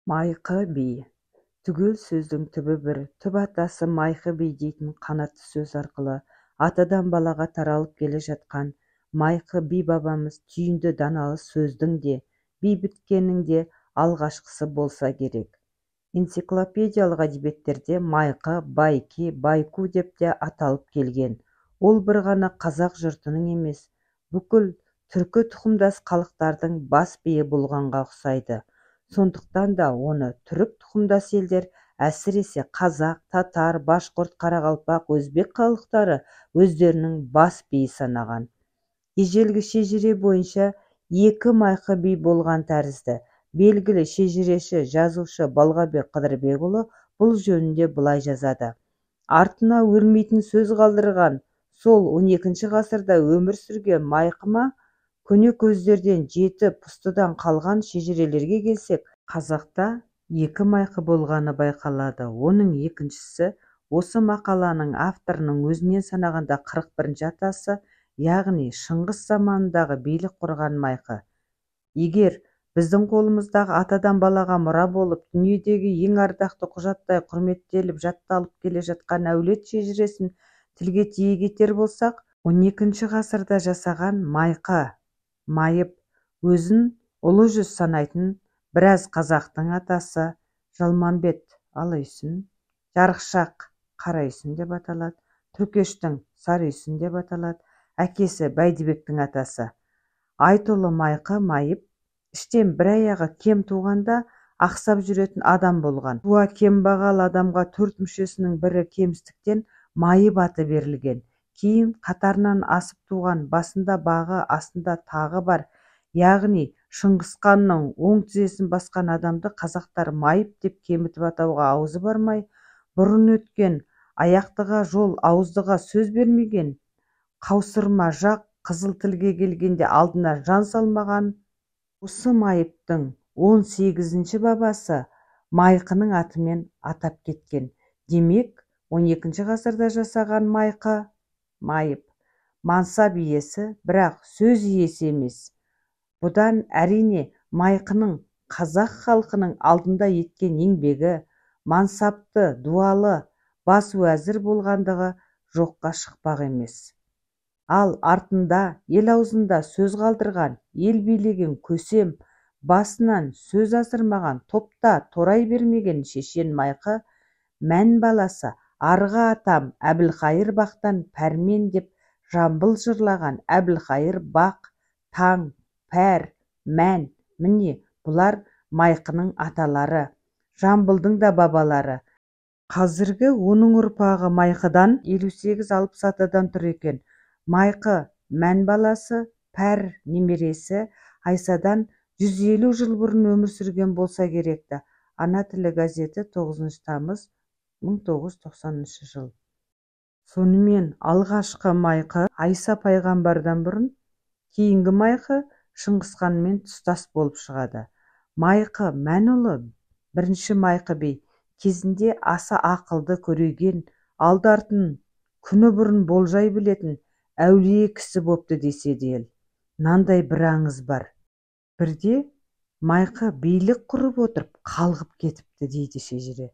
Майқы би. Түгел сөздің түбі бір, түп атасы майқы би дейтін қанатты сөз арқылы атадан балаға таралып келе жатқан майқы би бабамыз түйінді даналы сөздің де, би біткеннің де алғашқысы болса керек. Энциклопедиялық әдебиеттерде майқы, байки, байку деп те аталып келген. Ол бір ғана қазақ жұртының емес, бүкіл түркі тұқымдас халықтардың бас биі болғанға ұқсайды. Сондықтан да оны түрік тұқымдас елдер, әсіресе қазақ, татар, башқұрт, қарақалпақ, өзбек халықтары өздерінің бас биі санаған. Ежелгі шежіре бойынша екі майқы би болған тәрізді. Белгілі шежіреші, жазушы Балғабек Қыдырбекұлы бұл жөнінде былай жазады. Артына өлмейтін сөз қалдырған сол 12 ғасырда өмір сүрген майқы ма? Көне көздерден жеті пұстыдан қалған шежірелерге келсек, қазақта екі майқы болғаны байқалады. Оның екіншісі осы мақаланың авторының өзінен санағанда 41-ші атасы, яғни Шыңғыс заманындағы билік құрған майқы. Егер біздің қолымыздағы атадан балаға мұра болып, дүниедегі ең ардақты құжаттай құрметтеліп жатталып келе жатқан әулет шежіресін тілге тиек етер болсақ, 12-ші ғасырда жасаған майқы, майып, өзін ұлы жүз санайтын біраз қазақтың атасы Жалманбет Алайсүн, Жарықшақ Қарайсүн деп аталады, Түркештің Сарыйсүн деп аталады, әкесі Бәйдібектің атасы Айтұлы майқы, майып, іштен бір аяғы кем туғанда ақсап жүретін адам болған. Туа кембағал адамға 4 мүшесінің бірі кемістіктен майып аты берілген. Кейін қатарынан асып туған, басында бағы, астында тағы бар, яғни Шыңғыс ханның оң тізесін басқан адамды қазақтар майып деп кемітіп атауға аузы бармай, бұрын өткен аяқтыға жол, ауыздыға сөз бермеген, қаусырма жақ, қызыл тілге келгенде алдына жан салмаған осы майыптың 18-ші бабасы майқының атымен атап кеткен. Демек, 12-ші ғасырда жасаған майқы, майып, мансап иесі, бірақ сөз иесі емес. Бұдан әрине майқының қазақ халқының алдында еткен еңбегі, мансапты, дуалы, бас уәзір болғандығы жоққа шықпақ емес. Ал артында ел аузында сөз қалдырған, ел билеген көсем, басынан сөз асырмаған, топта торай бермеген шешен майқы, мән баласы арғы атам Әбілқайыр бақтан пәрмен деп жамбыл жырлаған Әбілқайыр бақ, таң, пәр, мән, міне бұлар майқының аталары, жамбылдың да бабалары. Қазіргі оның ұрпағы майқыдан 58-60 атадан тұр екен. Майқы, мән баласы, пәр немересі Айсадан 150 жыл бұрын өмір сүрген болса керекті. Ана тілі газеті 9 тамыз 1990 жыл. Сонымен алғашқы майқы Айса пайғамбардан бұрын, кейінгі майқы Шыңғыс ханмен тұстас болып шығады. Майқы Мәнұлы бірінші майқы би кезінде аса ақылды, көреген, алды-артын күні бұрын болжай білетін әулие кісі бопты десе де ел. Нандай бір аңыз бар. Бірде майқы билік құрып отырып қалғып кетіпті дейді шежіре.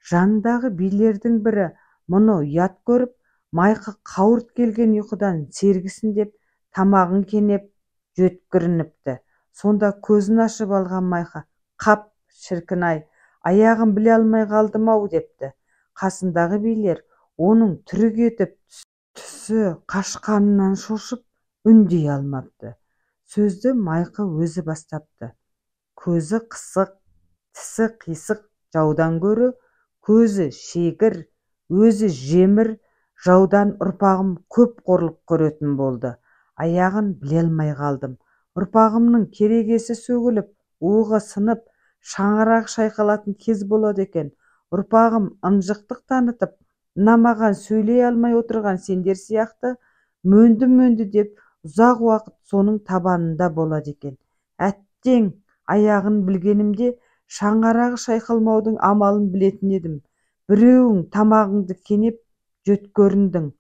Жанындағы билердің бірі мұны ұят көріп, майқы қауырт келген ұйқыдан сергісін деп тамағын кенеп жөткірініпті. Сонда көзін ашып алған майқы, қап, шіркін-ай, аяғын біле алмай қалдым-ау депті. Қасындағы билер оның түрі кетіп, түсі қашқанынан шошып, үндей алмапты. Сөзді майқы өзі бастапты. Көзі қысық, тісі қисық жаудан көрі, көзі шегір, өзі жемір, жаудан ұрпағым көп қорлық көретін болды. Аяғын біле алмай қалдым. Ұрпағымның керегесі сөгіліп, уығы сынып, шаңырақ шайқалатын кез болады екен. Ұрпағым ынжықтық танытып, намаған сөйлей алмай отырған сендер сияқты мөнді деп ұзақ уақыт соның табанында болады екен. Әттең, аяғын білгенімде шаңырағы шайқалмаудың амалын білетін едім. Біреуің тамағыңды кенеп жөткөріндің.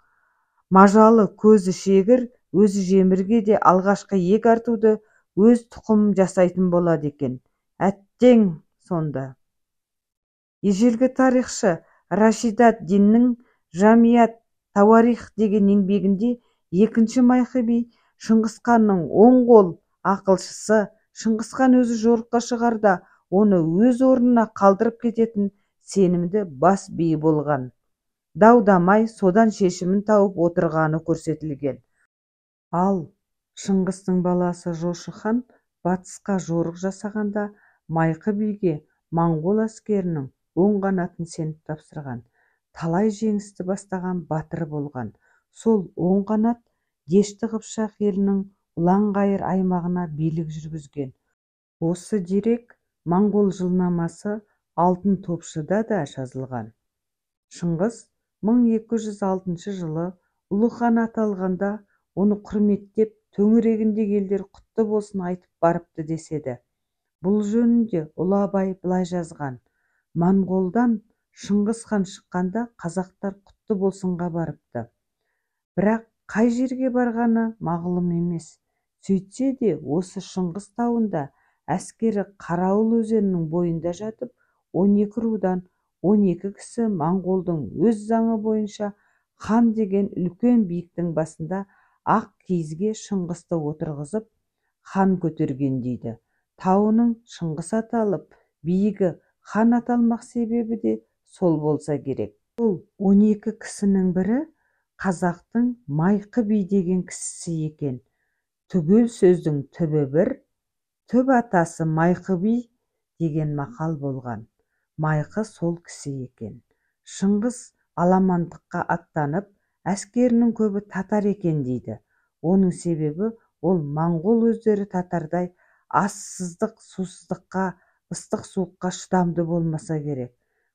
Мажалы көзі шегір, өзі жемірге де алғашқы ек артуды өз тұқымым жасайтын болады екен. Әттең сонда. ежелгі тарихшы Рашидат Диннің «Жамият Тауарих» деген еңбегінде екінші Майқы би Шыңғысханның оң қол ақылшысы, Шыңғысхан өзі жорыққа шығарда оны өз орнына қалдырып кететін сенімді бас би болған. Дау-дамай содан шешімін тауып отырғаны көрсетілген. Ал Шыңғыстың баласы Жошы хан батысқа жорық жасағанда Майқы биге моңғол әскерінің оң қанатын сеніп тапсырған. Талай жеңісті бастаған батыр болған. Сол оң қанат Дешті Қыпшақ елінің Ұланғайыр аймағына билік жүргізген. Осы дерек моңғол жылнамасы Алтын топшыда да жазылған. Шыңғыс 1206 жылы ұлы хан аталғанда оны құрметтеп төңірегіндегі елдер құтты болсын айтып барыпты деседі. Бұл жөнінде Ұлы Абай былай жазған: Моңғолдан Шыңғыс хан шыққанда қазақтар құтты болсынға барыпты. Бірақ қай жерге барғаны мағлұм емес. Сөйтсе де осы Шыңғыс тауында әскері Қарауыл өзенінің бойында жатып, 12 рудан 12 кісі моңғолдың өз заңы бойынша хан деген үлкен биіктің басында ақ киізге Шыңғысты отырғызып, хан көтерген дейді. Тауының Шыңғыс аталып, биігі хан аталмақ себебі де сол болса керек. Ол 12 кісінің бірі қазақтың Майқы би деген кісісі екен. Түгел сөздің түбі бір, түп атасы Майқы би деген мақал болған. Майқы сол кісі екен. Шыңғыс аламандыққа аттанып, әскерінің көбі татар екен дейді. Оның себебі ол моңғол өздері татардай ассыздық, сусыздыққа, ыстық суыққа шыдамды болмаса керек.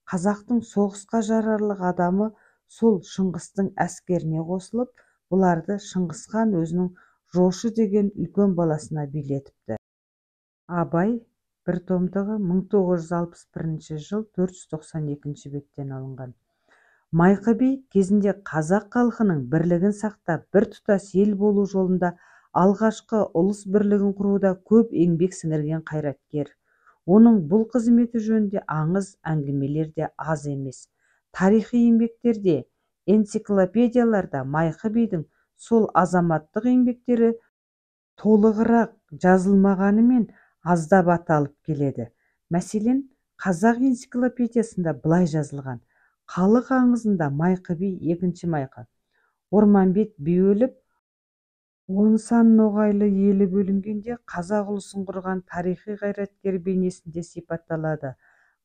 Қазақтың соғысқа жарарлық адамы сол Шыңғыстың әскеріне қосылып, бұларды Шыңғысхан өзінің Жошы деген үлкен баласына билетіпті. Абай бір томдығы 1961 жыл 492 беттен алынған. Майқы би кезінде қазақ халқының бірлігін сақтап, бір тұтас ел болу жолында алғашқы ұлыс бірлігін құруда көп еңбек сіңірген қайраткер. Оның бұл қызметі жөнінде аңыз әңгімелер де аз емес. Тарихи еңбектерде, энциклопедияларда Майқы бидің сол азаматтық еңбектері толығырақ жазылмағанымен аздап аталып келеді. Мәселен, қазақ энциклопедиясында былай жазылған: халық аңызында Майқы би екінші Майқы Орманбет би өліп, 10 сан ноғайлы елі бөлінгенде қазақ ұлысын құрған тарихи қайраткер бейнесінде сипатталады.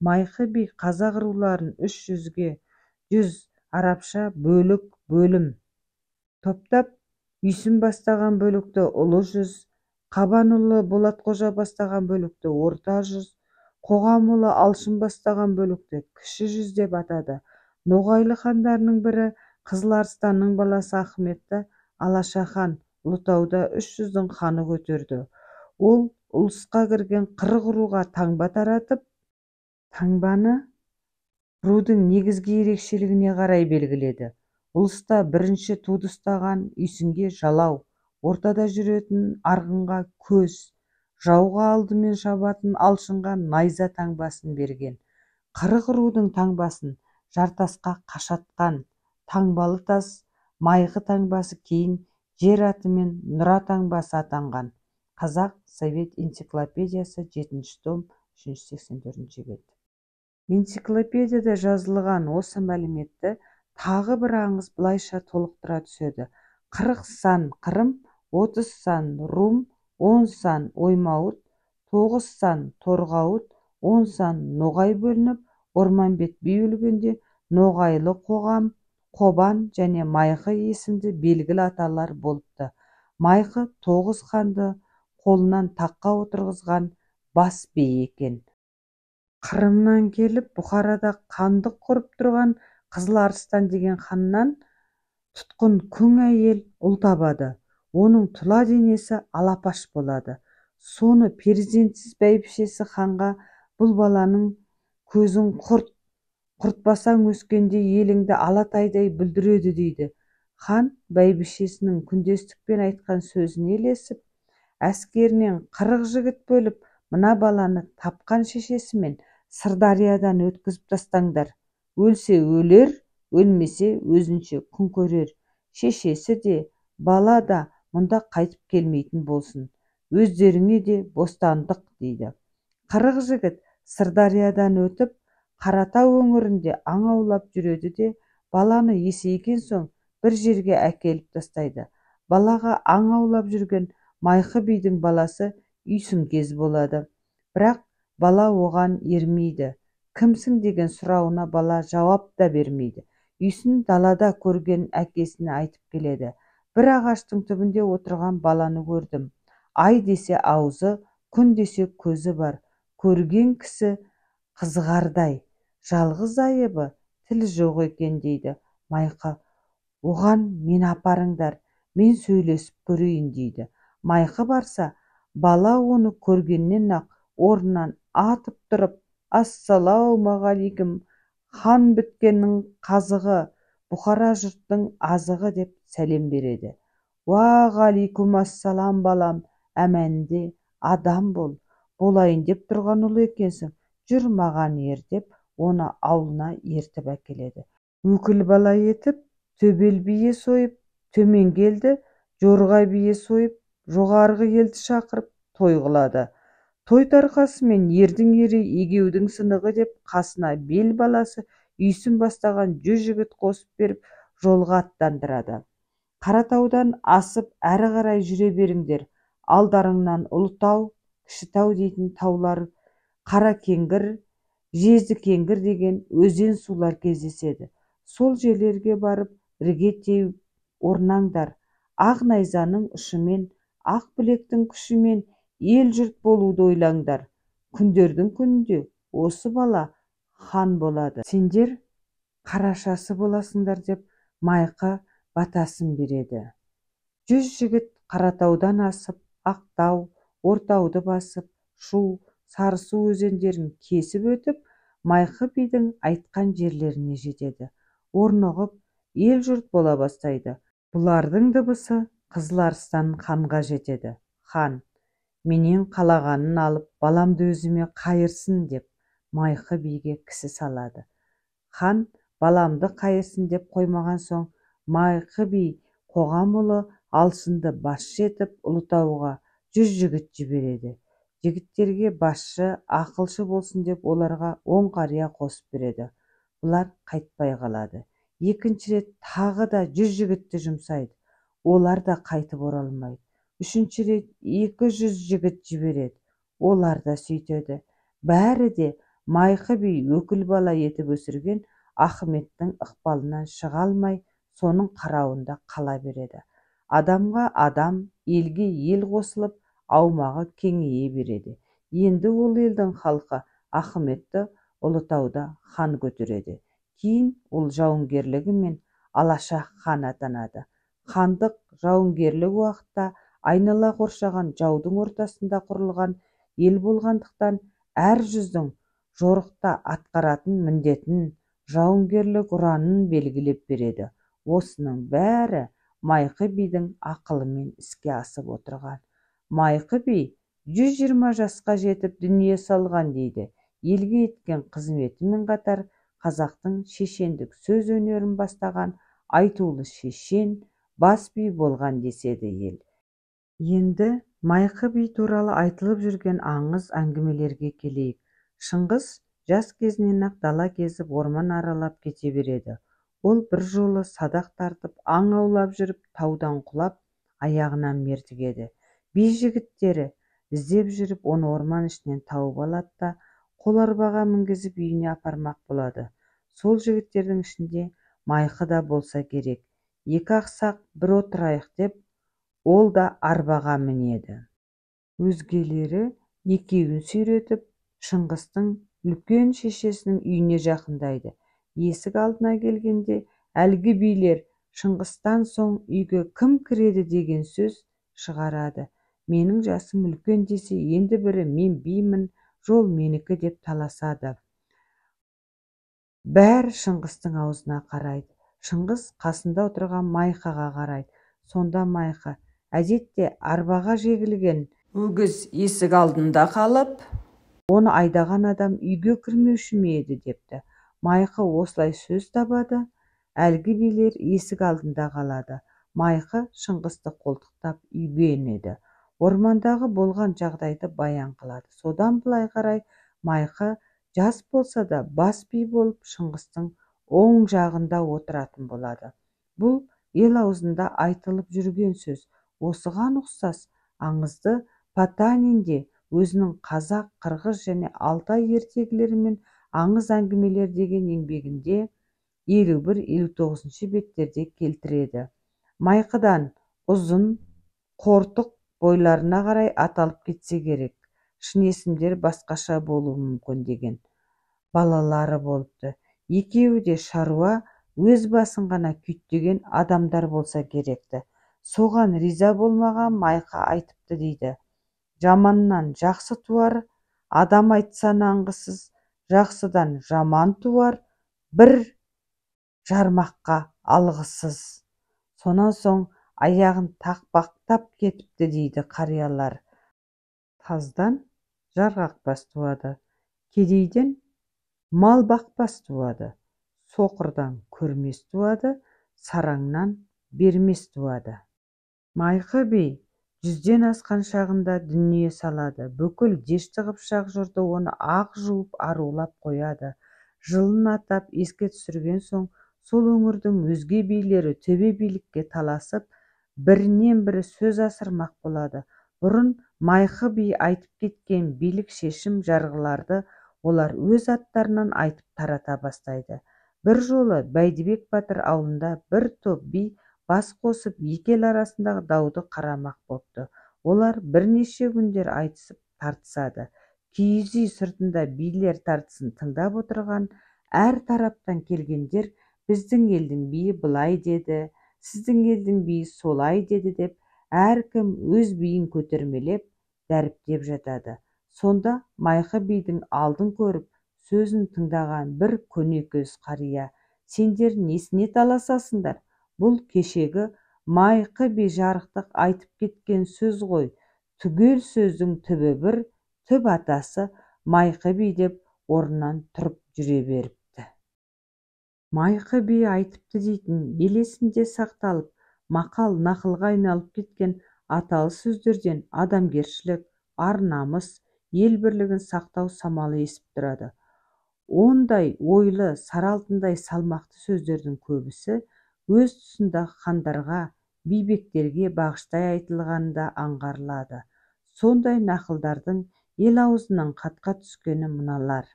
Майқы би қазақ руларын 300-ге 100 арабша бөлік бөлім топтап, Үйсін бастаған бөлікті ұлы жүз, Қабанұлы Болатқожа бастаған бөлікті орта жүз, Қоғамұлы Алшын бастаған бөлікті кіші жүз деп атады. Ноғайлы хандарының бірі Қызыл Арыстанның баласы Ахметті Алаша хан Ұлытауда 300-дің ханы көтерді. Ол ұлысқа кірген 40 руға таңба таратып, таңбаны рудың негізгі ерекшелігіне қарай белгіледі. Ұлыста бірінші туды ұстаған Үйсінге жалау, ортада жүретін арғынға көз, жауға алдымен шабатын Алшынға найза таңбасын берген. 40 рудың таңбасын жартасқа қашатқан таңбалы тас Майқы таңбасы кейін жер атымен Нұра таңбасы атанған. Қазақ Совет энциклопедиясы 7 том 384 бет. Энциклопедияда жазылған осы мәліметті тағы бір аңыз былайша толықтыра түседі: 40 сан Қырым, 30 сан Рум, 10 сан Оймауыт, 9 сан Торғауыт, 10 сан Ноғай бөлініп, Орманбет би өлгенде Ноғайлы Қоғам, Қобан және Майқы есімді белгілі аталар болыпты. Майқы 9 ханды қолынан таққа отырғызған бас би екен. Қырымнан келіп Бұхарада хандық құрып тұрған Қызыл Арыстан деген ханнан тұтқын күң әйел ұл табады. Оның тұла денесі алапаш болады. Соны перзентсіз бәйбішесі ханға: бұл баланың көзін құртпасаң өскенде еліңді алатайдай бүлдіреді дейді. Хан бәйбішесінің күндестікпен айтқан сөзіне ілесіп, әскерінен 40 жігіт бөліп, мына баланы тапқан шешесімен Сырдариядан өткізіп тастаңдар. Өлсе өлер, өлмесе өзінше күн көрер. Шешесі де, бала да мұнда қайтып келмейтін болсын. Өздеріңе де бостандық дейді. Қырық жігіт Сырдариядан өтіп, Қаратау өңірінде аң аулап жүреді де, баланы есейген соң бір жерге әкеліп тастайды. Балаға аң аулап жүрген Майқы бидің баласы Үйсінкез болады. Бірақ бала оған ермейді. Кімсің деген сұрауына бала жауап та бермейді. Үйсін далада көрген әкесіне айтып келеді. Бір ағаштың түбінде отырған баланы көрдім. Ай десе аузы, күн десе көзі бар. Көрген кісі қызығардай. Жалғыз айыбы тілі жоқ екен дейді. Майқы, оған мен апарыңдар, мен сөйлесіп көрейін дейді. Майқы барса, бала оны көргеннен-ақ орнынан атып тұрып, ассалаумағалейкум, хан біткеннің қазығы, Бұқара жұрттың азығы деп сәлем береді. Уағалейкум ассалам балам, әмәнде адам бол, болайын деп тұрған ұлы екенсің, жүр маған ер деп оны аулына ертіп әкеледі. Өкіл бала етіп, төбел бие сойып, төмен келді, жорға бие сойып, жоғарғы елді шақырып той қылады. Той тарқасымен ердің ері, егеудің сынығы деп қасына бел баласы Үйсін бастаған 100 жігіт қосып беріп, жолға аттандырады. Қаратаудан асып әрі қарай жүре беріңдер. Алдарыңнан Ұлытау, Кішітау дейтін таулар, Қаракеңгір, Жездікеңгір деген өзен сулар кездеседі. Сол жерлерге барып, ірге теуіп орнаңдар. Ақ найзаның ұшымен, ақ білектің күшімен ел жұрт болуды ойлаңдар. Күндердің күнінде осы бала хан болады. Сендер қарашасы боласыңдар деп Майқы батасын береді. 100 жігіт Қаратаудан асып, Ақтау, Ортауды басып, Шу, Сарысу өзендерін кесіп өтіп, Майқы бидің айтқан жерлеріне жетеді. Орнығып, ел жұрт бола бастайды. Бұлардың дыбысы Қызыларыстан ханға жетеді. Хан, менен қалағанын алып, баламды өзіме қайырсын деп Майқы биге кісі салады. Хан баламды қайырсын деп қоймаған соң, Майқы би қоғам ұлы Алшынды басшы етіп Ұлытауға 100 жігіт жібереді. Жігіттерге басшы, ақылшы болсын деп оларға 10 қария қосып береді. Бұлар қайтпай қалады. Екінші рет тағы да 100 жігітті жұмсайды. Олар да қайтып оралмайды. Үшінші рет 200 жігіт жібереді. Олар да сөйтеді. Бәрі де Майқы би өкіл бала етіп өсірген Ахметтің ықпалынан шыға алмай, соның қарауында қала береді. Адамға адам, елге ел қосылып, аумағы кеңейе береді. Енді ол елдің халқы Ахметті Ұлытауда хан көтереді. Кейін ол жауынгерлігімен Алаша хан атанады. Хандық жауынгерлік уақытта айнала қоршаған жаудың ортасында құрылған ел болғандықтан, әр жүздің жорықта атқаратын міндетін, жауынгерлік ұранын белгілеп береді. Осының бәрі Майқы бидің ақылымен іске асып отырған. Майқы би 120 жасқа жетіп дүние салған дейді. Елге еткен қызметімен қатар қазақтың шешендік сөз өнерін бастаған айтулы шешен, бас би болған деседі ел. Енді Майқы би туралы айтылып жүрген аңыз әңгімелерге келейік. Шыңғыс жас кезінен-ақ дала кезіп орман аралап кете береді. Ол бір жолы садақ тартып, аң аулап жүріп, таудан құлап, аяғынан мертігеді. Би жігіттері іздеп жүріп, оны орман ішінен тауып алады да, қоларбаға мінгізіп үйіне апармақ болады. Сол жігіттердің ішінде Майқы да болса керек. Екі ақсақ бір отырайық деп, ол да арбаға мінеді. Өзгелері екеуін сүйретіп, Шыңғыстың үлкен шешесінің үйіне жақындайды. Есік алдына келгенде, әлгі билер Шыңғыстан соң үйге кім кіреді деген сөз шығарады. Менің жасым үлкен десе, енді бірі мен бимін, жол менікі деп таласады. Бәрі Шыңғыстың аузына қарайды. Шыңғыс қасында отырған Майқыға қарайды. Сонда Майқы, әдетте арбаға жегілген өгіз есік алдында қалып, Оны айдаған адам үйге кірмеуші ме еді депті. Майқы осылай сөз табады. Әлгі билер есік алдында қалады. Майқы Шыңғысты қолтықтап үйге енеді. Ормандағы болған жағдайды баян қылады. Содан былай қарай Майқы жас болса да бас би болып Шыңғыстың оң жағында отыратын болады. Бұл ел аузында айтылып жүрген сөз. Осыған ұқсас аңызды Потанин де өзінің қазақ, қырғыз және алтай ертегілері мен аңыз әңгімелер деген еңбегінде 51-59 беттерде келтіреді. Майқыдан ұзын, қортық бойларына қарай аталып кетсе керек. Шын есімдер басқаша болуы мүмкін деген. Балалары болыпты. Екеуі де шаруа, өз басын ғана күйттеген адамдар болса керекті. Соған риза болмаған Майқы айтыпты дейді. Жаманнан жақсы туар, адам айтса нанғысыз, жақсыдан жаман туар, бір жармаққа алғысыз. Сонан соң аяғын тақпақтап кетіпті дейді қариялар. Таздан жарғақбас туады, кедейден мал бақпас туады, соқырдан көрмес туады, сараңнан бермес туады. Майқы би 100-ден асқан шағында дүние салады. Бүкіл дешті қыпшақ жұрты оны ақ жуып арулап қояды. Жылын атап еске түсірген соң, сол өңірдің өзге билері төбе билікке таласып, бірінен бірі сөз асырмақ болады. Бұрын Майқы би айтып кеткен билік шешім жарғыларды олар өз аттарынан айтып тарата бастайды. Бір жолы Бәйдібек батыр аулында бір топ би бас қосып екі ел арасындағы дауды қарамақ бопты. Олар бірнеше күндер айтысып тартысады. Киіз үй сыртында билер тартысын тыңдап отырған әр тараптан келгендер біздің елдің биі былай деді, сіздің елдің биі солай деді деп, әркім өз биін көтермелеп, дәріптеп жатады. Сонда Майқы бидің алдын көріп, сөзін тыңдаған бір көнекөз қария: сендер несіне таласасыңдар? Бұл кешегі Майқы би жарықтық айтып кеткен сөз ғой. Түгел сөздің түбі бір, түп атасы Майқы би деп орнынан тұрып жүре беріпті. Майқы би айтыпты дейтін ел есінде сақталып, мақал нақылға айналып кеткен аталы сөздерден адамгершілік, ар-намыс, ел бірлігін сақтау самалы есіп тұрады. Ондай ойлы, сары алтындай салмақты сөздердің көбісі өз тұсындағы хандарға, бейбектерге бағыштай айтылғанында аңғарылады. Сондай нақылдардың ел аузынан қатқа түскені мыналар: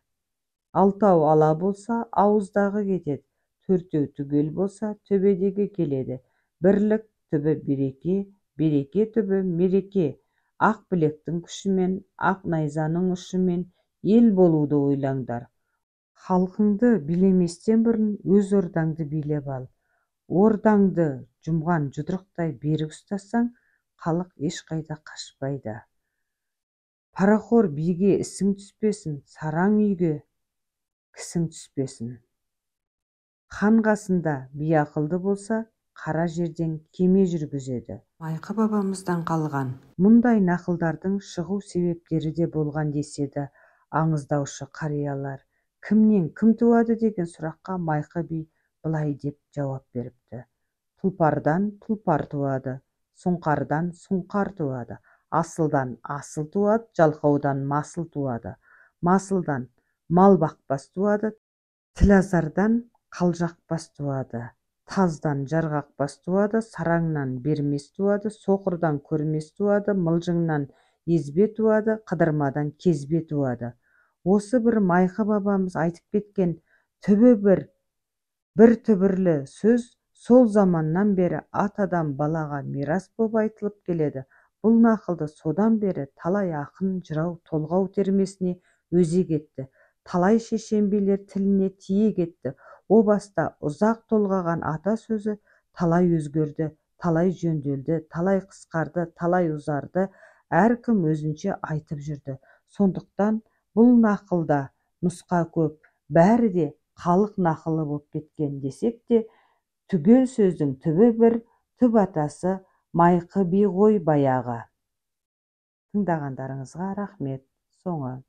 алтау ала болса, ауыздағы кетеді, төртеу түгел болса, төбедегі келеді, бірлік түбі береке, береке түбі мереке, ақ білектің күшімен, ақ найзаның ұшымен ел болуды ойлаңдар. Халқыңды билеместен бұрын өз ордаңды билеп ал. Ордаңды жұмған жұдырықтай берік ұстасаң, халық ешқайда қашпайды. Парахор биге ісің түспесін, сараң үйге кісің түспесін. Хан қасында би ақылды болса, қара жерден кеме жүргізеді. Майқы бабамыздан қалған мұндай нақылдардың шығу себептері де болған деседі аңыздаушы қариялар. Кімнен кім туады деген сұраққа Майқы би былай деп жауап беріпті: тұлпардан тұлпар туады, сұңқардан сұңқар туады, асылдан асыл туады, жалқаудан масыл туады, масылдан мал бақпас туады, тілазардан қалжақпас туады, таздан жарғақпас туады, сараңнан бермес туады, соқырдан көрмес туады, мылжыңнан езбе туады, қыдырмадан кезбе туады. Осы бір Майқы бабамыз айтып кеткен түбі бір түбірлі сөз сол заманнан бері атадан балаға мирас боп айтылып келеді. Бұл нақылды содан бері талай ақын, жырау, толғау термесіне өзек етті. Талай шешенбелер тіліне тиек етті. О баста ұзақ толғаған ата сөзі талай өзгерді, талай жөнделді, талай қысқарды, талай ұзарды, әркім өзінше айтып жүрді. Сондықтан бұл нақылда нұсқа көп, бәрі де халық нақылы болып кеткен десек те, түгел сөздің түбі бір, түп атасы Майқы би ғой баяғы. Тыңдағандарыңызға рахмет. Соңы.